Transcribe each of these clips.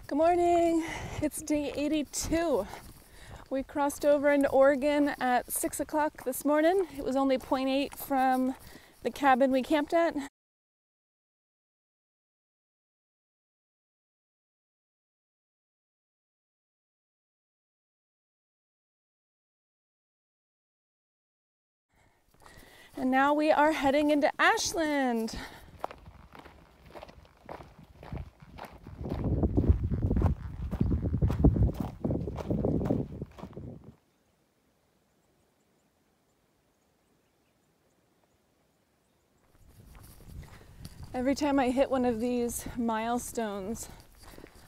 Good morning. It's day 82. We crossed over into Oregon at 6 o'clock this morning. It was only 0.8 from the cabin we camped at. And now we are heading into Ashland. Every time I hit one of these milestones,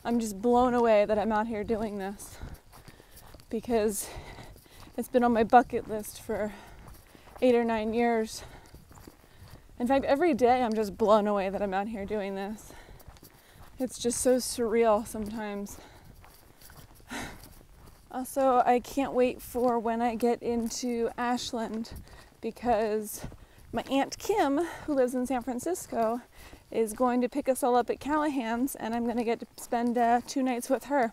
I'm just blown away that I'm out here doing this, because it's been on my bucket list for 8 or 9 years. In fact, every day I'm just blown away that I'm out here doing this. It's just so surreal sometimes. Also, I can't wait for when I get into Ashland, because my Aunt Kim, who lives in San Francisco, is going to pick us all up at Callahan's, and I'm going to get to spend 2 nights with her.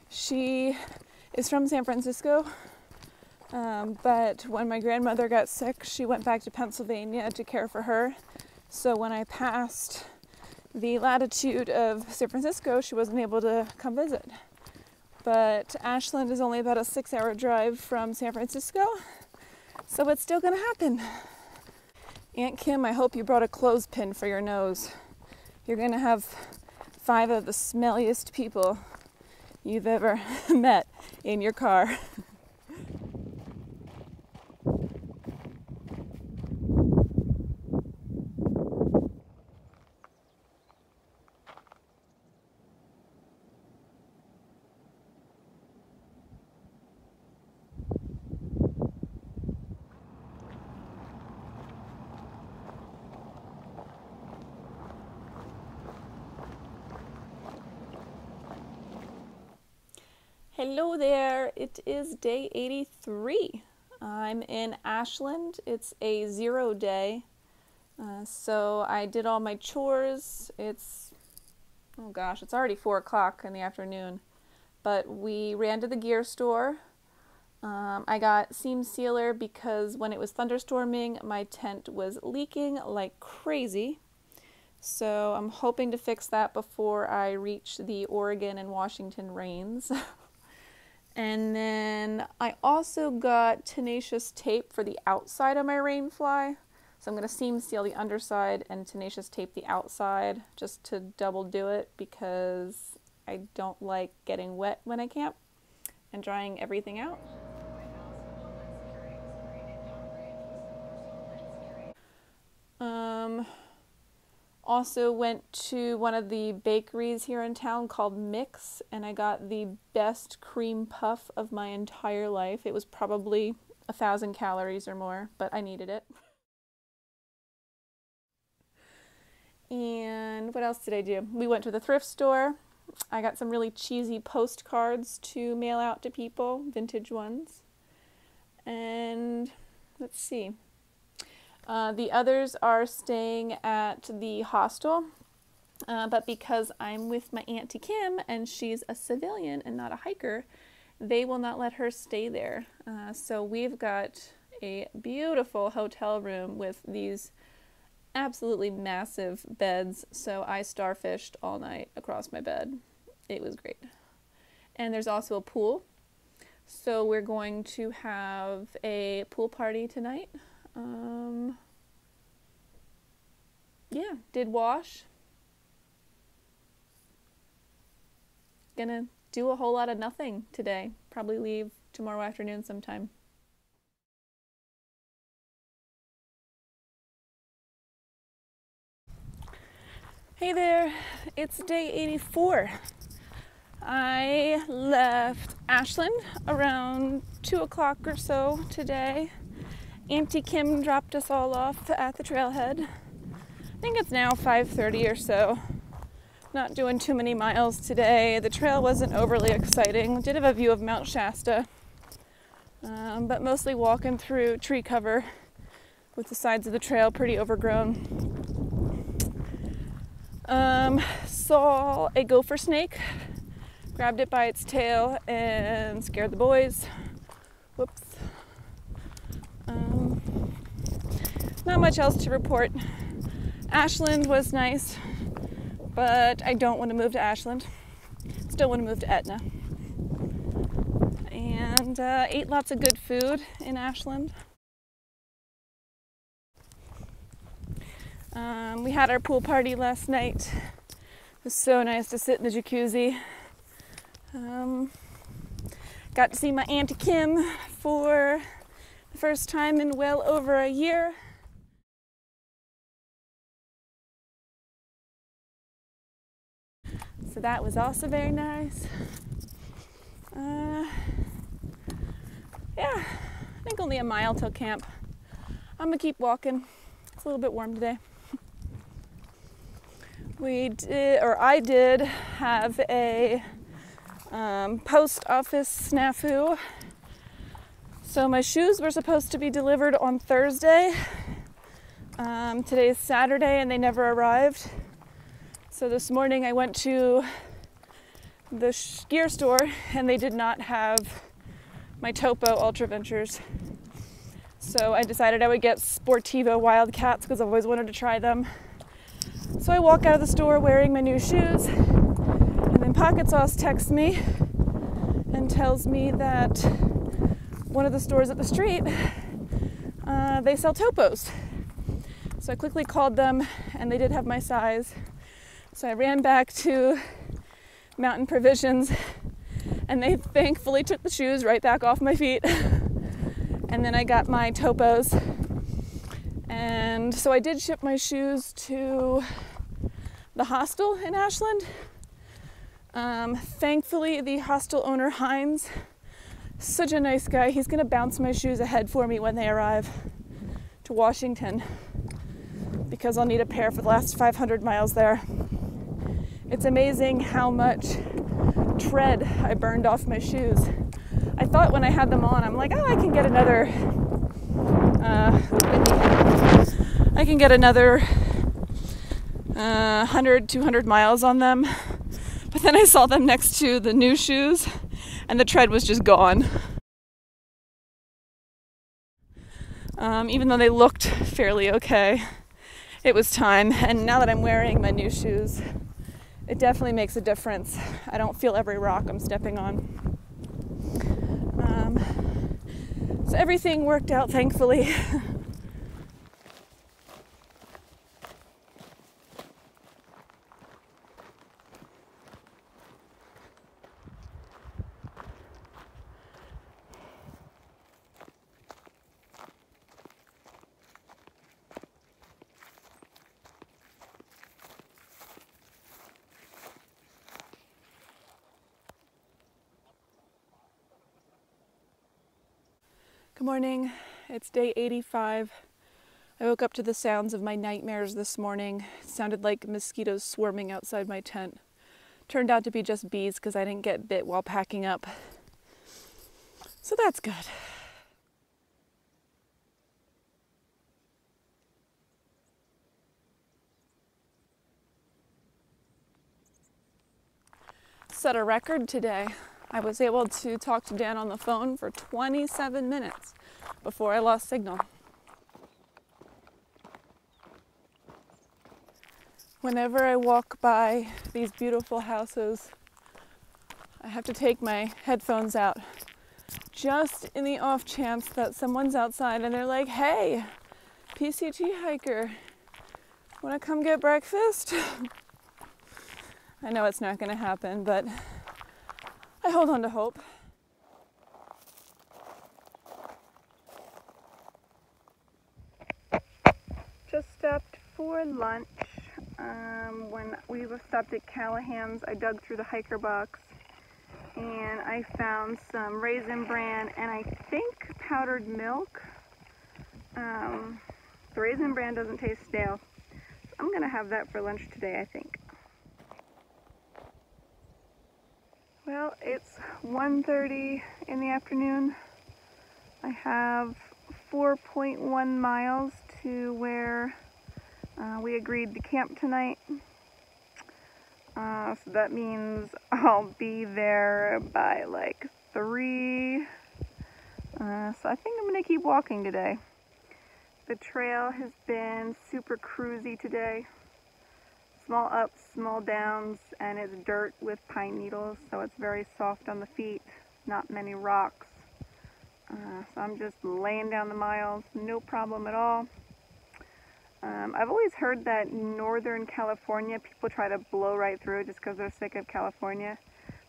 She is from San Francisco, but when my grandmother got sick, she went back to Pennsylvania to care for her. So when I passed the latitude of San Francisco, she wasn't able to come visit. But Ashland is only about a 6-hour drive from San Francisco, so it's still gonna happen. Aunt Kim, I hope you brought a clothespin for your nose. You're gonna have 5 of the smelliest people you've ever met in your car. Hello there, it is day 83. I'm in Ashland. It's a 0 day. So I did all my chores. It's already 4 o'clock in the afternoon. But we ran to the gear store. I got seam sealer because when it was thunderstorming, my tent was leaking like crazy. So I'm hoping to fix that before I reach the Oregon and Washington rains. And then I also got tenacious tape for the outside of my rainfly. So I'm going to seam seal the underside and tenacious tape the outside just to double do it, because I don't like getting wet when I camp and drying everything out. Also went to one of the bakeries here in town called Mix, and I got the best cream puff of my entire life. It was probably 1,000 calories or more, but I needed it. And what else did I do? We went to the thrift store. I got some really cheesy postcards to mail out to people, vintage ones. And let's see. The others are staying at the hostel, but because I'm with my Auntie Kim and she's a civilian and not a hiker, they will not let her stay there. So we've got a beautiful hotel room with these absolutely massive beds, so I starfished all night across my bed. It was great. And there's also a pool, so we're going to have a pool party tonight. Yeah, did wash. Gonna do a whole lot of nothing today. Probably leave tomorrow afternoon sometime. Hey there, it's day 84. I left Ashland around 2 o'clock or so today. Auntie Kim dropped us all off at the trailhead. I think it's now 5:30 or so. Not doing too many miles today. The trail wasn't overly exciting. Did have a view of Mount Shasta, but mostly walking through tree cover with the sides of the trail pretty overgrown. Saw a gopher snake, grabbed it by its tail and scared the boys. Whoops. Not much else to report. Ashland was nice, but I don't want to move to Ashland. Still want to move to Etna. And ate lots of good food in Ashland. We had our pool party last night. It was so nice to sit in the jacuzzi. Got to see my Auntie Kim for the first time in well over a year. So that was also very nice. Yeah, I think only a mile till camp. I'm gonna keep walking. It's a little bit warm today. I did have a post office snafu. So my shoes were supposed to be delivered on Thursday. Today is Saturday and they never arrived. So this morning I went to the gear store and they did not have my Topo Ultra Ventures. So I decided I would get Sportivo Wildcats because I've always wanted to try them. So I walk out of the store wearing my new shoes, and then Pocket Sauce texts me and tells me that one of the stores up the street, they sell Topos. So I quickly called them and they did have my size. So I ran back to Mountain Provisions and they thankfully took the shoes right back off my feet. And then I got my Topos. And so I did ship my shoes to the hostel in Ashland. Thankfully, the hostel owner, Heinz, such a nice guy. He's gonna bounce my shoes ahead for me when they arrive to Washington because I'll need a pair for the last 500 miles there. It's amazing how much tread I burned off my shoes. I thought when I had them on, I'm like, oh, I can get another 100, 200 miles on them. But then I saw them next to the new shoes and the tread was just gone. Even though they looked fairly okay, it was time. And now that I'm wearing my new shoes, it definitely makes a difference. I don't feel every rock I'm stepping on. So everything worked out, thankfully. Good morning. It's day 85. I woke up to the sounds of my nightmares this morning. It sounded like mosquitoes swarming outside my tent. Turned out to be just bees because I didn't get bit while packing up. So that's good. Set a record today. I was able to talk to Dan on the phone for 27 minutes before I lost signal. Whenever I walk by these beautiful houses, I have to take my headphones out just in the off chance that someone's outside and they're like, hey, PCT hiker, wanna come get breakfast? I know it's not gonna happen, but I hold on to hope. Just stopped for lunch. When we stopped at Callahan's, I dug through the hiker box and I found some Raisin Bran and I think powdered milk. The Raisin Bran doesn't taste stale. So I'm gonna have that for lunch today, I think. Well, it's 1:30 in the afternoon. I have 4.1 miles to where we agreed to camp tonight. So that means I'll be there by like 3. So I think I'm gonna keep walking today. The trail has been super cruisy today. Small ups, small downs, and it's dirt with pine needles, so it's very soft on the feet, not many rocks. So I'm just laying down the miles, no problem at all. I've always heard that Northern California, people try to blow right through just because they're sick of California.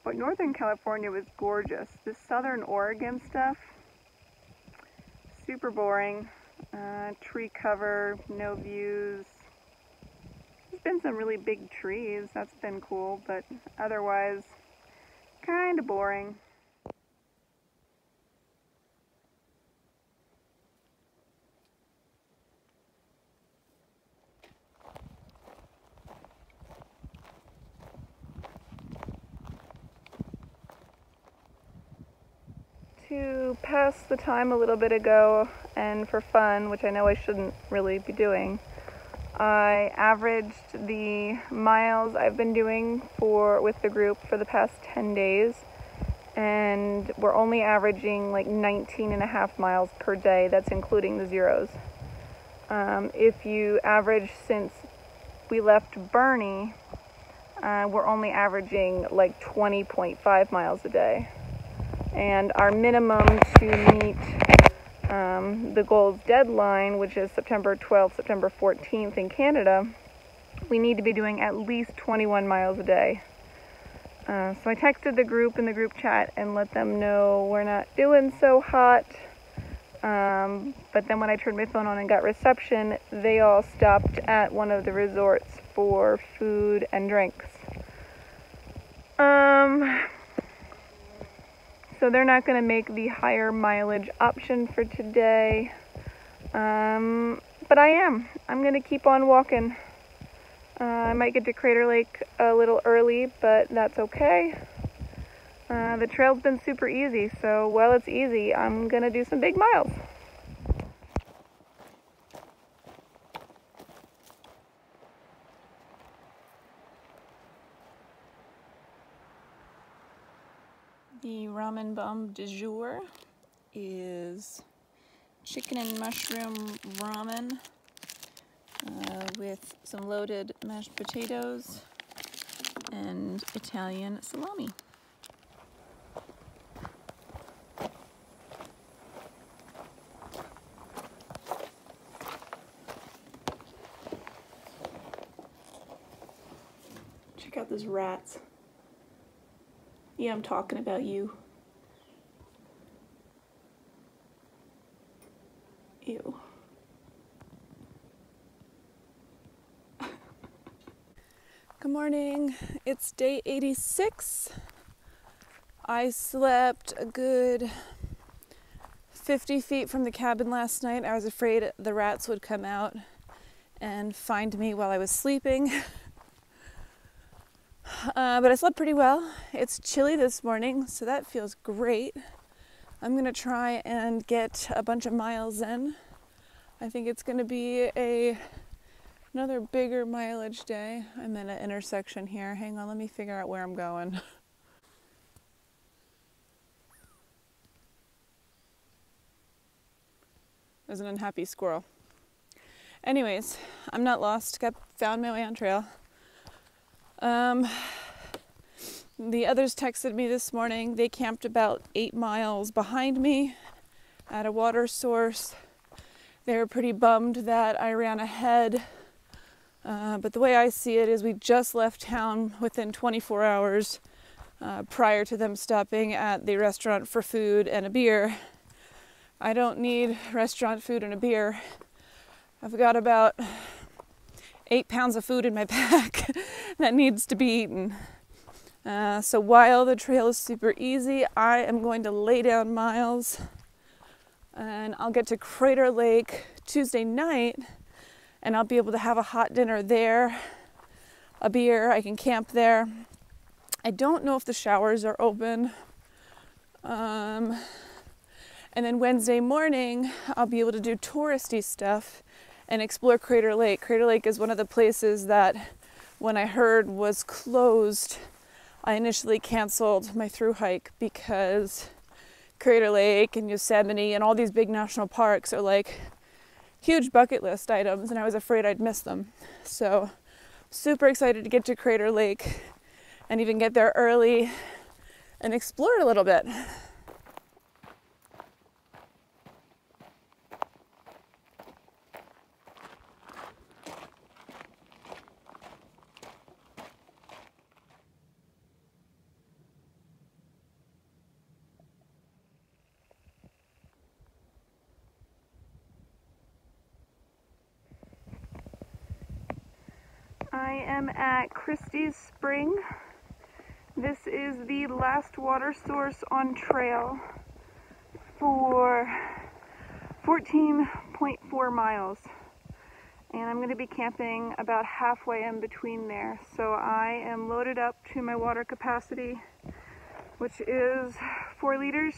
But Northern California was gorgeous. This Southern Oregon stuff, super boring. Tree cover, no views. There's been some really big trees, that's been cool, but otherwise, kind of boring. To pass the time a little bit ago and for fun, which I know I shouldn't really be doing, I averaged the miles I've been doing with the group for the past 10 days, and we're only averaging like 19.5 miles per day. That's including the zeros. If you average since we left Bernie, we're only averaging like 20.5 miles a day. And our minimum to meet the goal's deadline, which is September 12th, September 14th in Canada, we need to be doing at least 21 miles a day. So I texted the group in the group chat and let them know we're not doing so hot. But then when I turned my phone on and got reception, they all stopped at one of the resorts for food and drinks. So they're not going to make the higher mileage option for today. But I am. I'm going to keep on walking. I might get to Crater Lake a little early, but that's okay. The trail's been super easy, so while it's easy, I'm going to do some big miles. The ramen bomb du jour is chicken and mushroom ramen with some loaded mashed potatoes and Italian salami. Check out those rats. Yeah, I'm talking about you. Ew. Good morning. It's day 86. I slept a good 50 feet from the cabin last night. I was afraid the rats would come out and find me while I was sleeping. But I slept pretty well. It's chilly this morning, so that feels great. I'm going to try and get a bunch of miles in. I think it's going to be another bigger mileage day. I'm in an intersection here. Hang on, let me figure out where I'm going. There's an unhappy squirrel. Anyways, I'm not lost. Found my way on trail. The others texted me this morning. They camped about 8 miles behind me at a water source. They were pretty bummed that I ran ahead. But the way I see it is we just left town within 24 hours prior to them stopping at the restaurant for food and a beer. I don't need restaurant food and a beer. I've got about 8 pounds of food in my pack that needs to be eaten. So while the trail is super easy, I am going to lay down miles, and I'll get to Crater Lake Tuesday night, and I'll be able to have a hot dinner there, a beer. I can camp there. I don't know if the showers are open. And then Wednesday morning, I'll be able to do touristy stuff and explore Crater Lake. Crater Lake is one of the places that when I heard was closed, I initially canceled my through hike because Crater Lake and Yosemite and all these big national parks are like huge bucket list items, and I was afraid I'd miss them. So super excited to get to Crater Lake and even get there early and explore it a little bit. I am at Christie's Spring. This is the last water source on trail for 14.4 miles. And I'm going to be camping about halfway in between there. So I am loaded up to my water capacity, which is 4 liters.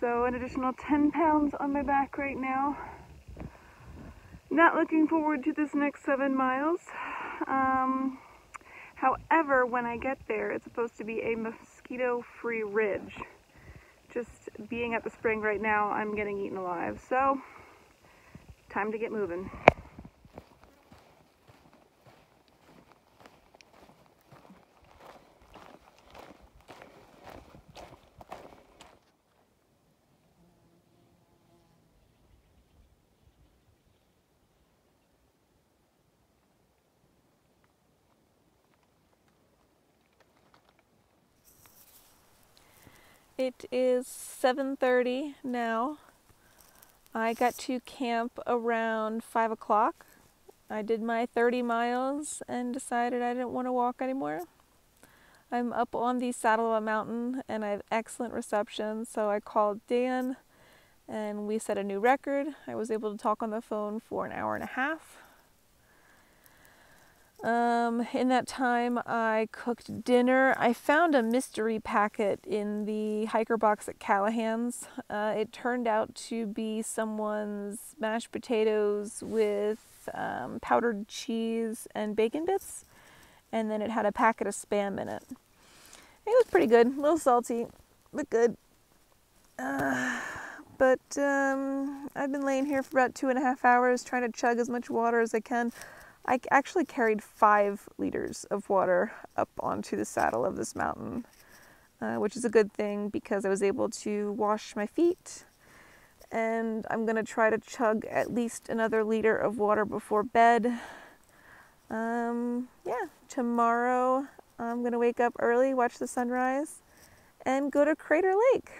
So an additional 10 pounds on my back right now. Not looking forward to this next 7 miles. However, when I get there, it's supposed to be a mosquito-free ridge. Just being at the spring right now, I'm getting eaten alive. So, time to get moving. It is 7:30 now. I got to camp around 5 o'clock. I did my 30 miles and decided I didn't want to walk anymore. I'm up on the saddle of a mountain and I have excellent reception, so I called Dan and we set a new record. I was able to talk on the phone for an hour and a half. In that time, I cooked dinner. I found a mystery packet in the hiker box at Callahan's. It turned out to be someone's mashed potatoes with powdered cheese and bacon bits, and then it had a packet of Spam in it. It was pretty good, a little salty, but good. I've been laying here for about 2.5 hours trying to chug as much water as I can. I actually carried 5 liters of water up onto the saddle of this mountain, which is a good thing because I was able to wash my feet, and I'm going to try to chug at least another liter of water before bed. Tomorrow I'm going to wake up early, watch the sunrise, and go to Crater Lake.